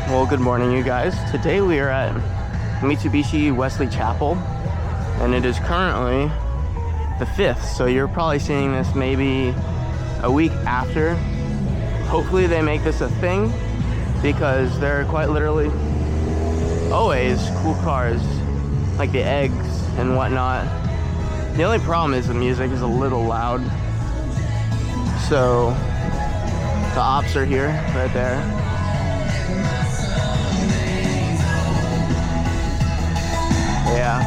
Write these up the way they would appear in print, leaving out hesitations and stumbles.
Well, good morning, you guys. Today we are at Mitsubishi Wesley Chapel, and it is currently the 5th, so you're probably seeing this maybe a week after. Hopefully they make this a thing, because there are quite literally always cool cars, like the eggs and whatnot. The only problem is the music is a little loud. So the ops are here, right there. Yeah,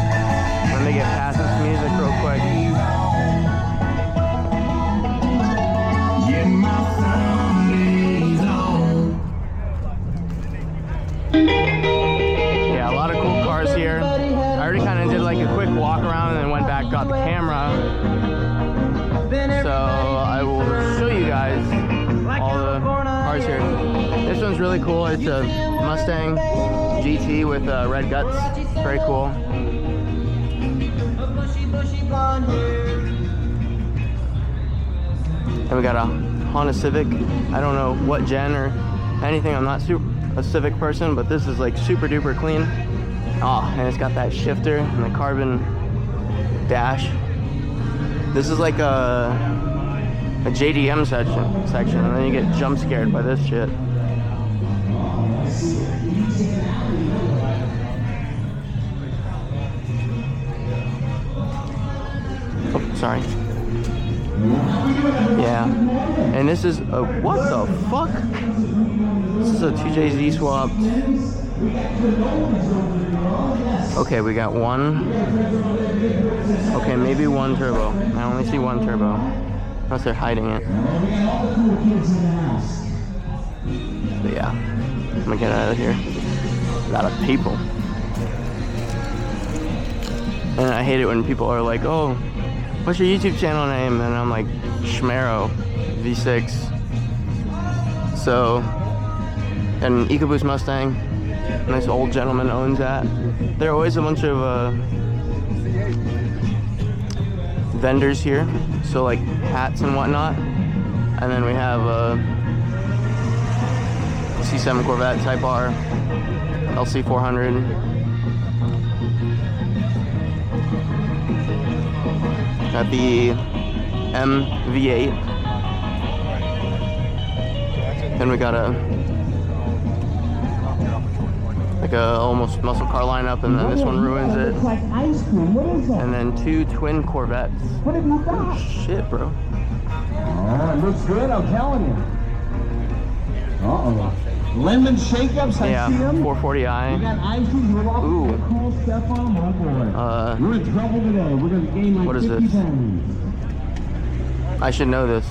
let me get past this music real quick. Yeah, a lot of cool cars here. I already kind of did like a quick walk around and then went back, got the camera. So I will show you guys all the cars here. This one's really cool. It's a Mustang GT with red guts. Very cool. And we got a Honda Civic. I don't know what gen or anything. I'm not a Civic person, but this is like super duper clean. Oh, and it's got that shifter and the carbon dash. This is like a JDM section, and then you get jump scared by this shit. Oh, sorry. Yeah, and this is a, what the fuck? This is a 2JZ swap. Okay, we got one. Okay, maybe one turbo. I only see one turbo. Unless they're hiding it. But yeah, I'm gonna get out of here. A lot of people. And I hate it when people are like, oh, what's your YouTube channel name? And I'm like, Schmero V6. So, an EcoBoost Mustang. Nice old gentleman owns that. There are always a bunch of vendors here, so like hats and whatnot. And then we have a C7 Corvette Type R, LC400. Got the MV8. Then we got a almost muscle car lineup, and then this one ruins it. And then two twin Corvettes. What have you got? Oh, shit, bro. Oh, it looks good, I'm telling you. Uh-oh. Lemon shake-ups, I see them. 440i. We got ices, we're all Ooh. cool stuff on them. Oh, boy. We're in trouble today. We're going to gain like what is 50 this? pounds. I should know this.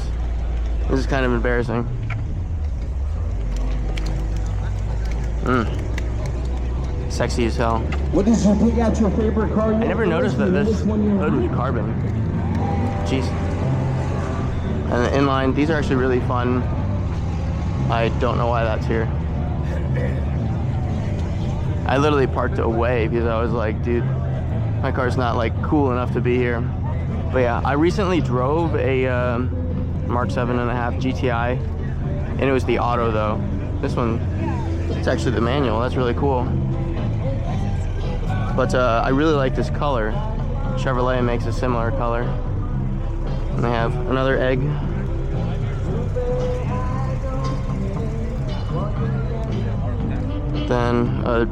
This is kind of embarrassing. Sexy as hell. What did you pick out your favorite car? I never noticed that this hood was carbon. Jeez. And the inline, these are actually really fun. I don't know why that's here. I literally parked away because I was like, dude, my car's not like cool enough to be here. But yeah, I recently drove a Mark 7.5 GTI, and it was the auto though. This one, it's actually the manual. That's really cool. But I really like this color. Chevrolet makes a similar color. And they have another egg. Then a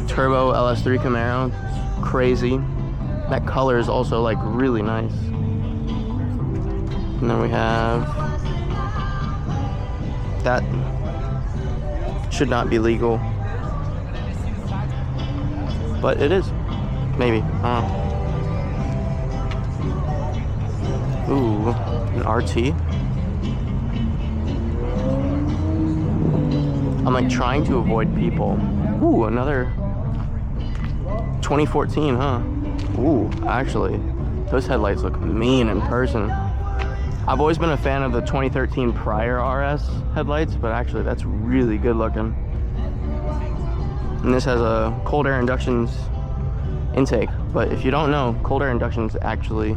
turbo LS3 Camaro. It's crazy. That color is also like really nice. And then we have that should not be legal, but it is. Maybe. I don't know. Ooh, an RT. I'm like trying to avoid people. Ooh, another 2014, huh? Ooh, actually, those headlights look mean in person. I've always been a fan of the 2013 prior RS headlights, but actually that's really good looking. And this has a cold air inductions intake, but if you don't know, cold air inductions actually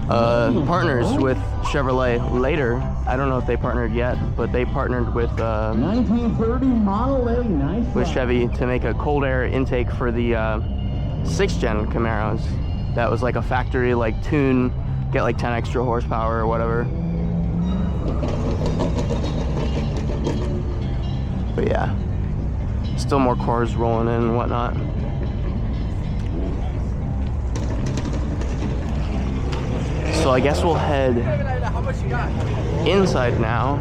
partners with Chevrolet later. I don't know if they partnered yet, but they partnered with 1930 Model A. Nice. with Chevy to make a cold air intake for the 6th gen Camaros. That was like a factory like tune, get like 10 extra horsepower or whatever. But yeah, still more cars rolling in and whatnot. So I guess we'll head inside now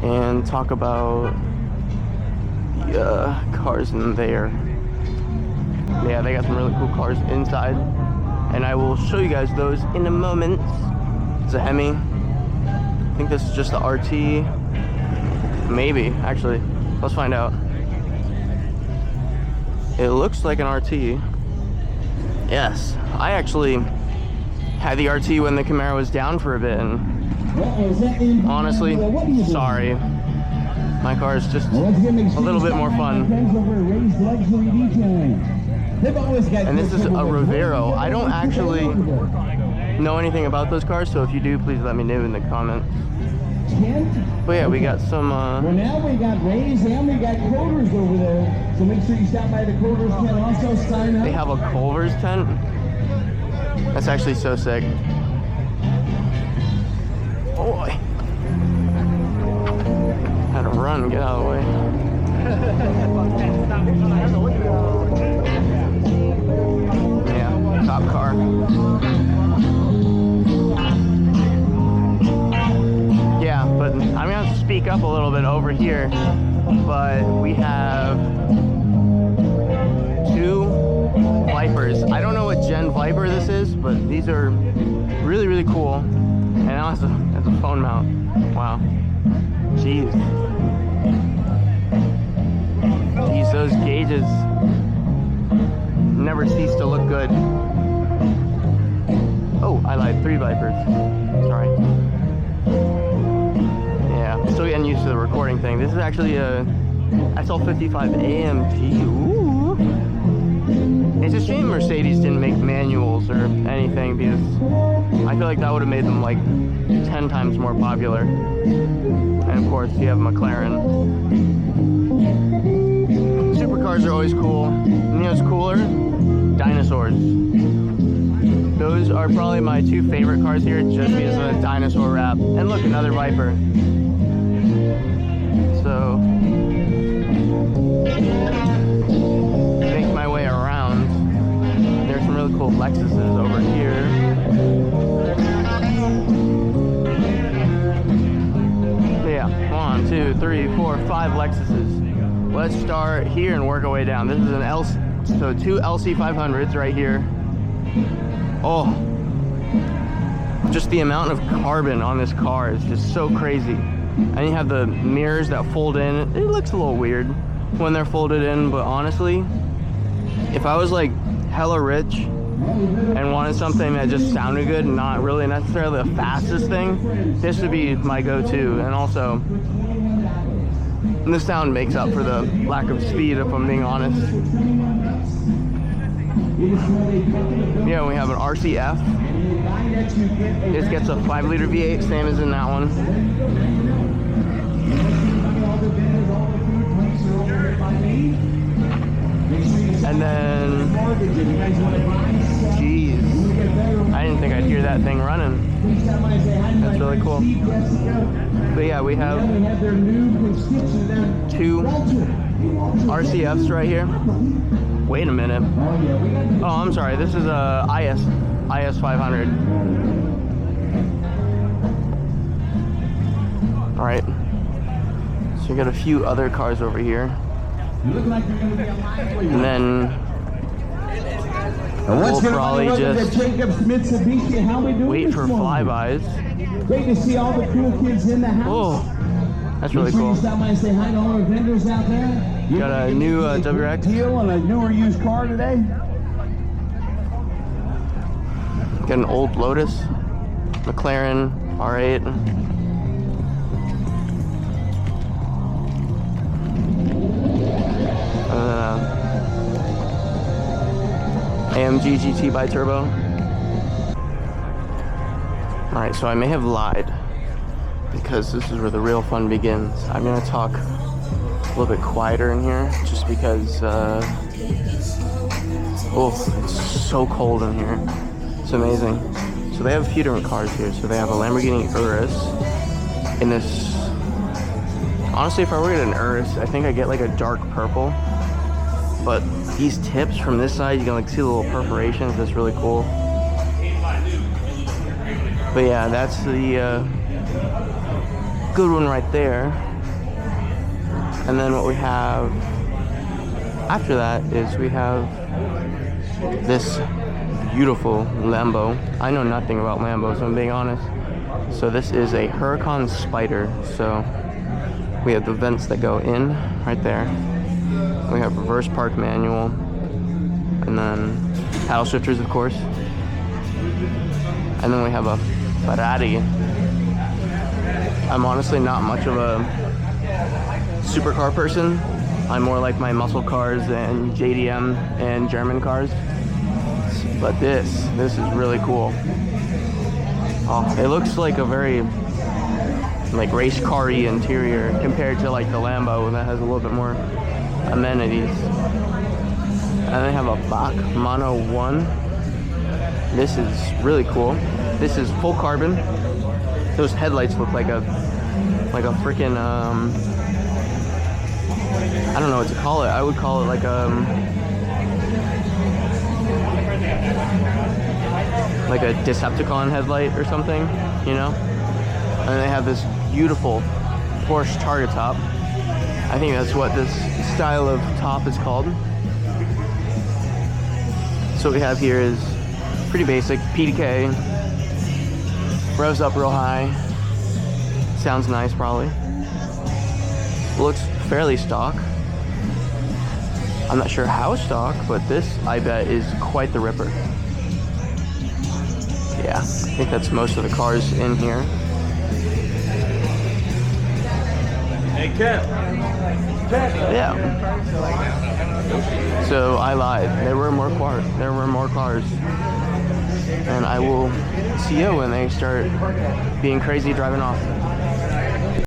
and talk about the cars in there. Yeah, they got some really cool cars inside, and I will show you guys those in a moment. It's a Hemi. I think this is just the RT. Maybe, actually. Let's find out. It looks like an RT. Yes, I actually had the RT when the Camaro was down for a bit, and honestly, sorry. My car is just a little bit more fun. And this is a Rovero. I don't actually know anything about those cars, so if you do, please let me know in the comments. But yeah, we got some well, now we got Rays and we got Culver's over there, so make sure you stop by the Culver's tent. Also sign up. They have a Culver's tent. That's actually so sick. Oh boy. Had to run, get out of the way. Yeah, top car. Yeah, but I'm gonna have to speak up a little bit over here. But we have 2 Vipers. I don't know what Gen Viper this is, but these are really, really cool. And now it's a phone mount. Wow. Jeez. Jeez, those gauges never cease to look good. Oh, I lied. 3 Vipers. Sorry. Yeah, I'm still getting used to the recording thing. This is actually a SL55 AMG. Ooh. It's a shame Mercedes didn't make manuals or anything, because I feel like that would have made them like 10 times more popular. And of course, you have McLaren. Supercars are always cool. And you know what's cooler? Dinosaurs. Those are probably my 2 favorite cars here, just because of the dinosaur wrap. And look, another Viper. So, make my way around. There's some really cool Lexuses over here. Yeah, 1, 2, 3, 4, 5 Lexuses. Let's start here and work our way down. This is an so 2 LC500s right here. Oh, just the amount of carbon on this car is just so crazy. And you have the mirrors that fold in. It looks a little weird when they're folded in, but honestly, if I was like hella rich and wanted something that just sounded good, not really necessarily the fastest thing, this would be my go-to. And also, the sound makes up for the lack of speed, if I'm being honest. Yeah, we have an RCF. This gets a 5-liter V8, same as in that one. And then, jeez, I didn't think I'd hear that thing running. That's really cool. But yeah, we have 2 RCFs right here. Wait a minute. Oh, I'm sorry. This is a IS 500. All right. So we got a few other cars over here. And then we'll probably just wait for flybys. Great to see all the cool kids in the house. Oh, that's really cool. Stop by and say hi to all our vendors out there. Got a new WRX. Deal on a newer used car today. Got an old Lotus, McLaren R8. AMG GT bi-turbo. Alright, so I may have lied because this is where the real fun begins. I'm gonna talk a little bit quieter in here just because it's so cold in here. It's amazing. So they have a few different cars here. So they have a Lamborghini Urus in this. Honestly, if I were to get an Urus, I think I get like a dark purple. But these tips from this side, you can like see the little perforations. That's really cool. But yeah, that's the good one right there. And then what we have after that is we have this beautiful Lambo. I know nothing about Lambos, if I'm being honest. So this is a Huracan Spider. So we have the vents that go in right there. We have reverse park manual, and then paddle shifters, of course. And then we have a Ferrari. I'm honestly not much of a supercar person. I'm more like my muscle cars and JDM and German cars. But this is really cool. Oh, it looks like a very like race car-y interior compared to like the Lambo that has a little bit more amenities. And they have a Bach Mono 1. This is really cool. This is full carbon. Those headlights look like a freaking I don't know what to call it. I would call it like a Decepticon headlight or something, you know? And they have this beautiful Porsche Targa top. I think that's what this style of top is called. So what we have here is pretty basic PDK, revs up real high, sounds nice probably, looks fairly stock. I'm not sure how stock, but this I bet is quite the ripper. Yeah, I think that's most of the cars in here. Hey, Kev. Yeah. So I lied. There were more cars. And I will see you when they start being crazy driving off.